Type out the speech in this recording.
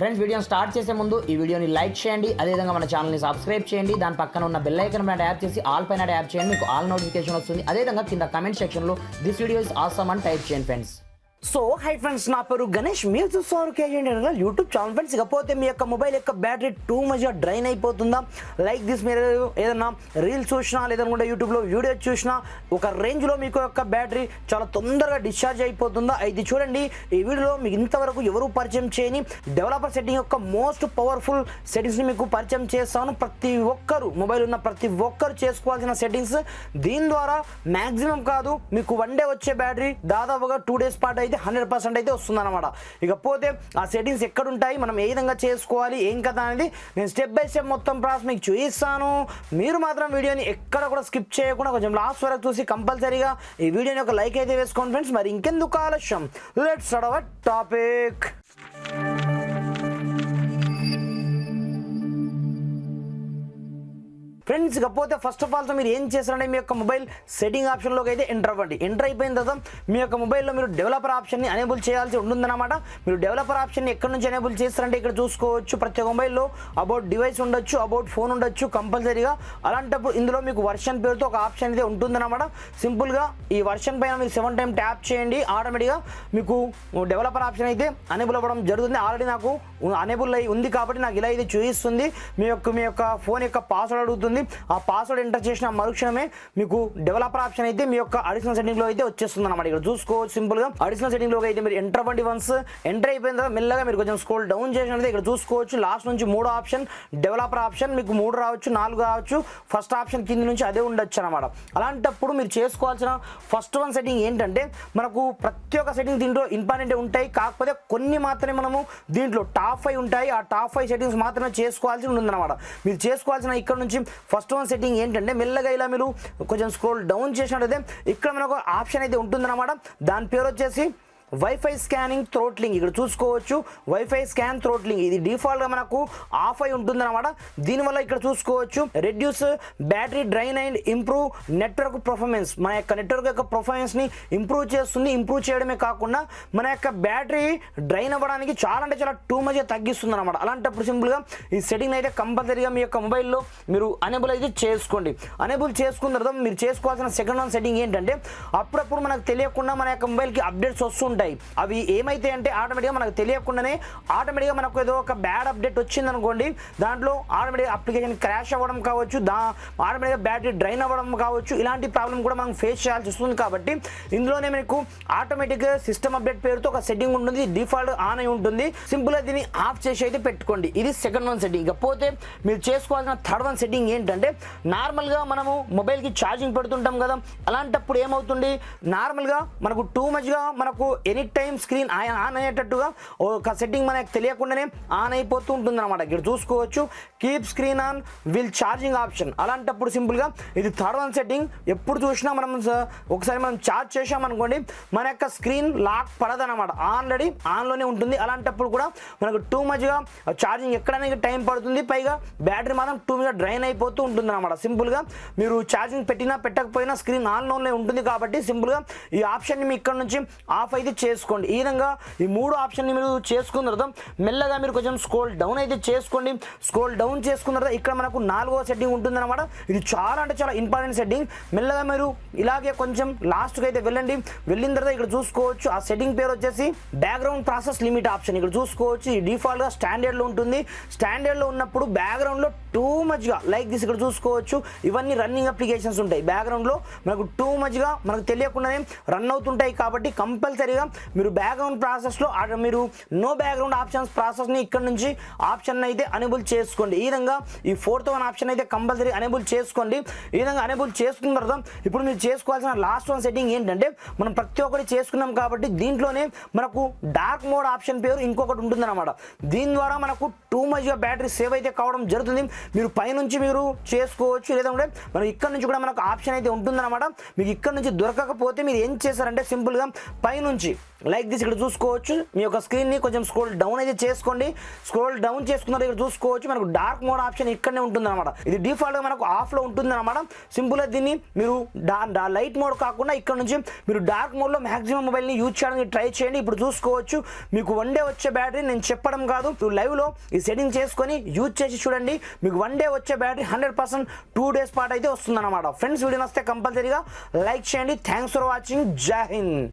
Friends వీడియోని start చేసే ముందు ఈ వీడియోని లైక్ చేయండి, అదేవిధంగా మన ఛానల్ని సబ్స్క్రైబ్ చేయండి. దాని పక్కన ఉన్న బెల్ ఐకాన్ పైన ట్యాప్ చేసి ఆల్ పైన ట్యాప్ చేయండి, మీకు ఆల్ నోటిఫికేషన్ వస్తుంది. అదేవిధంగా కింద కమెంట్ సెక్షన్లో దిస్ వీడియో ఇస్ ఆసమ్ అని టైప్ చేయండి ఫ్రెండ్స్. సో హై ఫ్రెండ్స్, నా పేరు గణేష్, మీరు చూస్తున్నారు కేజీ యూట్యూబ్ ఛానల్. ఫ్రెండ్స్, ఇకపోతే మీ యొక్క మొబైల్ యొక్క బ్యాటరీ టూ మచ్గా డ్రైన్ అయిపోతుందా? లైక్ దిస్, మీరు ఏదన్నా రీల్స్ చూసినా లేదనుకుంటే యూట్యూబ్లో వీడియో చూసినా ఒక రేంజ్లో మీకు యొక్క బ్యాటరీ చాలా తొందరగా డిశ్చార్జ్ అయిపోతుందా? ఇది చూడండి, ఈ వీడియోలో మీకు ఇంతవరకు ఎవరు పరిచయం చేయని డెవలపర్ సెట్టింగ్ యొక్క మోస్ట్ పవర్ఫుల్ సెట్టింగ్స్ని మీకు పరిచయం చేస్తాను. ప్రతి ఒక్కరు మొబైల్ ఉన్న ప్రతి ఒక్కరు చేసుకోవాల్సిన సెట్టింగ్స్. దీని ద్వారా మ్యాక్సిమం కాదు, మీకు వన్ డే వచ్చే బ్యాటరీ దాదాపుగా 2 days పాటు అయితే 100% అయితే వస్తుందన్నమాట. ఇకపోతే ఆ సెట్టింగ్స్ ఎక్కడుంటాయి, మనం ఏ విధంగా చేసుకోవాలి, ఏం కదా అనేది నేను స్టెప్ బై స్టెప్ మొత్తం ప్రాసెస్ మీకు చూపిస్తాను. మీరు మాత్రం వీడియోని ఎక్కడ కూడా స్కిప్ చేయకుండా కొంచెం లాస్ట్ వరకు చూసి కంపల్సరీగా ఈ వీడియోని ఒక లైక్ అయితే వేసుకోండి ఫ్రెండ్స్. మరి ఇంకెందుకు ఆలస్యం, let's start our topic. Friends, ఇకపోతే ఫస్ట్ ఆఫ్ ఆల్ మీరు ఏం చేస్తారంటే మీ యొక్క మొబైల్ సెట్టింగ్ ఆప్షన్లోకి అయితే ఎంటర్ అవ్వండి. ఎంటర్ అయిపోయిన తర్వాత మీ యొక్క మొబైల్లో మీరు డెవలపర్ ఆప్షన్ని ఎనేబుల్ చేయాల్సి ఉంటుందన్నమాట. మీరు డెవలపర్ ఆప్షన్ని ఎక్కడి నుంచి ఎనేబుల్ చేస్తారంటే ఇక్కడ చూసుకోవచ్చు. ప్రతి మొబైల్లో అబౌట్ డివైస్ ఉండొచ్చు, అబౌట్ ఫోన్ ఉండొచ్చు కంపల్సరీగా. అలాంటప్పుడు ఇందులో మీకు వర్షన్ పేరుతో ఒక ఆప్షన్ అయితే ఉంటుందన్నమాట. సింపుల్గా ఈ వర్షన్ పైన మీరు 7 times ట్యాప్ చేయండి, ఆటోమేటిక్గా మీకు డెవలపర్ ఆప్షన్ అయితే అనేబుల్ అవ్వడం జరుగుతుంది. ఆల్రెడీ నాకు అనేబుల్ అయి ఉంది కాబట్టి నాకు ఇలా అయితే చూపిస్తుంది. మీ యొక్క ఫోన్ యొక్క పాస్వర్డ్ అడుగుతుంది. ఆ పాస్వర్డ్ ఎంటర్ చేసిన మరుక్షణమే మీకు డెవలపర్ ఆప్షన్ అయితే మీ యొక్క అడిషనల్ సెట్టింగ్ లో అయితే వచ్చేస్తుంది అన్నమాట. ఇక్కడ చూసుకోవచ్చు సింపుల్ గా అడిషనల్ సెట్టింగ్ లోకి అయితే మీరు ఎంటర్ అవ్వండి. వన్స్ ఎంటర్ అయిపోయిన తర్వాత మెల్లగా మీరు కొంచెం స్క్రోల్ డౌన్ చేసినట్లయితే ఇక్కడ చూసుకోవచ్చు లాస్ట్ నుంచి 3వ ఆప్షన్ డెవలపర్ ఆప్షన్. మీకు 3 రావచ్చు, 4 రావచ్చు. ఫస్ట్ ఆప్షన్ కింద నుంచి అదే ఉండొచ్చు అనమాట. అలాంటప్పుడు మీరు చేసుకోవాల్సిన ఫస్ట్ వన్ సెట్టింగ్ ఏంటంటే, మనకు ప్రతి ఒక్క సెట్టింగ్ దీంట్లో ఇంపార్టెంట్ ఉంటాయి, కాకపోతే కొన్ని మాత్రమే మనము దీంట్లో టాప్ 5 ఉంటాయి. ఆ టాప్ 5 సెట్టింగ్స్ మాత్రమే చేసుకోవాల్సి ఉంటుందన్నమాట. మీరు చేసుకోవాల్సిన ఇక్కడ నుంచి ఫస్ట్ వన్ సెట్టింగ్ ఏంటంటే, మెల్లగా ఇలా మీరు కొంచెం స్క్రోల్ డౌన్ చేసినట్లయితే ఇక్కడ మనకు ఆప్షన్ అయితే ఉంటుందన్నమాట. దాని పేరు వచ్చేసి వైఫై స్కానింగ్ థ్రోట్లింగ్. ఇక్కడ చూసుకోవచ్చు వైఫై స్కాన్ థ్రోట్లింగ్. ఇది డిఫాల్ట్గా మనకు ఆఫ్ అయి ఉంటుందన్నమాట. దీనివల్ల ఇక్కడ చూసుకోవచ్చు reduce battery drain and improve network performance. మన యొక్క నెట్వర్క్ యొక్క పర్ఫార్మెన్స్ని ఇంప్రూవ్ చేస్తుంది. ఇంప్రూవ్ చేయడమే కాకుండా మన యొక్క బ్యాటరీ డ్రైన్ అవ్వడానికి చాలా అంటే చాలా టూ మచ్ తగ్గిస్తుంది అనమాట. అలాంటప్పుడు సింపుల్గా ఈ సెట్టింగ్ అయితే కంపల్సరీగా మీ యొక్క మొబైల్లో మీరు అనేబుల్ అయితే చేసుకోండి. అనేబుల్ చేసుకున్న తర్వాత మీరు చేసుకోవాల్సిన సెకండ్ వన్ సెట్టింగ్ ఏంటంటే, అప్పుడప్పుడు మనకు తెలియకుండా మన యొక్క మొబైల్కి అప్డేట్స్ వస్తుంటాయి. అవి ఏమైతే అంటే ఆటోమేటిక్గా మనకు తెలియకుండానే ఆటోమేటిక్గా మనకు ఏదో ఒక బ్యాడ్ అప్డేట్ వచ్చింది అనుకోండి, దాంట్లో ఆటోమేటిక్గా అప్లికేషన్ క్రాష్ అవ్వడం కావచ్చు, ఆటోమేటిక్గా బ్యాటరీ డ్రైన్ అవ్వడం కావచ్చు, ఇలాంటి ప్రాబ్లం కూడా మనం ఫేస్ చేయాల్సి వస్తుంది. కాబట్టి ఇందులోనే మనకు ఆటోమేటిక్గా సిస్టమ్ అప్డేట్ పేరుతో ఒక సెట్టింగ్ ఉంటుంది, డిఫాల్ట్ ఆన్ అయి ఉంటుంది. సింపుల్గా దీన్ని ఆఫ్ చేసి అయితే పెట్టుకోండి. ఇది సెకండ్ వన్ సెట్టింగ్. ఇకపోతే మీరు చేసుకోవాల్సిన థర్డ్ వన్ సెట్టింగ్ ఏంటంటే, నార్మల్గా మనము మొబైల్కి ఛార్జింగ్ పెడుతుంటాం కదా, అలాంటప్పుడు ఏమవుతుంది, నార్మల్గా మనకు టూ మచ్గా మనకు ఎనీ టైం స్క్రీన్ ఆన్ అయ్యేటట్టుగా ఒక సెట్టింగ్ మనకు తెలియకుండానే ఆన్ అయిపోతూ ఉంటుంది అనమాట. ఇక్కడ చూసుకోవచ్చు keep screen on will charging option. అలాంటప్పుడు సింపుల్గా ఇది థర్డ్ వన్ సెట్టింగ్. ఎప్పుడు చూసినా మనం ఒకసారి మనం ఛార్జ్ చేసామనుకోండి, మన యొక్క స్క్రీన్ లాక్ పడదనమాట, ఆల్రెడీ ఆన్లోనే ఉంటుంది. అలాంటప్పుడు కూడా మనకు టూ మచ్గా ఛార్జింగ్ ఎక్కడానికి టైం పడుతుంది, పైగా బ్యాటరీ మాత్రం టూ మచ్గా డ్రైన్ అయిపోతూ ఉంటుంది అనమాట. సింపుల్గా మీరు ఛార్జింగ్ పెట్టినా పెట్టకపోయినా స్క్రీన్ ఆన్లోనే ఉంటుంది. కాబట్టి సింపుల్గా ఈ ఆప్షన్ని మీ ఇక్కడ నుంచి ఆఫ్ అయితే చేసుకోండి. ఈ విధంగా ఈ 3 ఆప్షన్ని మీరు చేసుకున్న తర్వాత మెల్లగా మీరు కొంచెం స్క్రోల్ డౌన్ అయితే చేసుకోండి. స్క్రోల్ డౌన్ చేసుకున్న తర్వాత ఇక్కడ మనకు 4వ సెట్టింగ్ ఉంటుందన్నమాట. ఇది చాలా అంటే చాలా ఇంపార్టెంట్ సెట్టింగ్. మెల్లగా మీరు ఇలాగే కొంచెం లాస్ట్కి అయితే వెళ్ళండి. వెళ్ళిన తర్వాత ఇక్కడ చూసుకోవచ్చు ఆ సెట్టింగ్ పేరు వచ్చేసి బ్యాక్గ్రౌండ్ ప్రాసెస్ లిమిట్ ఆప్షన్. ఇక్కడ చూసుకోవచ్చు ఈ డిఫాల్ట్గా స్టాండర్డ్లో ఉంటుంది. స్టాండర్డ్లో ఉన్నప్పుడు బ్యాక్గ్రౌండ్లో టూ మచ్గా లైక్ దిస్ ఇక్కడ చూసుకోవచ్చు ఇవన్నీ రన్నింగ్ అప్లికేషన్స్ ఉంటాయి. బ్యాక్గ్రౌండ్లో మనకు టూ మచ్గా మనకు తెలియకుండానే రన్ అవుతుంటాయి. కాబట్టి కంపల్సరీగా మీరు బ్యాక్గ్రౌండ్ ప్రాసెస్లో మీరు నో బ్యాక్గ్రౌండ్ ఆప్షన్స్ ప్రాసెస్ని ఇక్కడ నుంచి ఆప్షన్ అయితే అనేబుల్ చేసుకోండి. ఈ విధంగా ఈ 4th వన్ ఆప్షన్ అయితే కంపల్సరీ అనేబుల్ చేసుకోండి. ఈ విధంగా అనేబుల్ చేసుకున్న తర్వాత ఇప్పుడు మీరు చేసుకోవాల్సిన లాస్ట్ వన్ సెట్టింగ్ ఏంటంటే, మనం ప్రతి ఒక్కటి చేసుకున్నాం కాబట్టి దీంట్లోనే మనకు డార్క్ మోడ్ ఆప్షన్ పేరు ఇంకొకటి ఉంటుందన్నమాట. దీని ద్వారా మనకు టూ మచ్గా బ్యాటరీ సేవ్ అయితే కావడం జరుగుతుంది. మీరు పైనుంచి మీరు చేసుకోవచ్చు, లేదంటే మనం ఇక్కడ నుంచి కూడా మనకు ఆప్షన్ అయితే ఉంటుందన్నమాట. మీకు ఇక్కడ నుంచి దొరకకపోతే మీరు ఏం చేస్తారంటే సింపుల్గా పైనుంచి లైక్ దిస్ ఇక్కడ చూసుకోవచ్చు. మీ యొక్క స్క్రీన్ని కొంచెం స్క్రోల్ డౌన్ అయితే చేసుకోండి. స్క్రోల్ డౌన్ చేసుకున్నారు ఇక్కడ చూసుకోవచ్చు మనకు డార్క్ మోడ్ ఆప్షన్ ఇక్కడనే ఉంటుంది అనమాట. ఇది డిఫాల్ట్గా మనకు ఆఫ్లో ఉంటుంది అనమాట. సింపుల్గా దీన్ని మీరు లైట్ మోడ్ కాకుండా ఇక్కడ నుంచి మీరు డార్క్ మోడ్లో మ్యాక్సిమం మొబైల్ని యూజ్ చేయడానికి ట్రై చేయండి. ఇప్పుడు చూసుకోవచ్చు మీకు 1 డే వచ్చే బ్యాటరీ, నేను చెప్పడం కాదు, లైవ్లో ఈ సెట్టింగ్ చేసుకొని యూజ్ చేసి చూడండి. మీకు 1 డే వచ్చే బ్యాటరీ 100% 2 డేస్ పాటు అయితే వస్తుంది అనమాట. ఫ్రెండ్స్ వీడియో వస్తే కంపల్సరీగా లైక్ చేయండి. Thanks for watching. జై హింద్.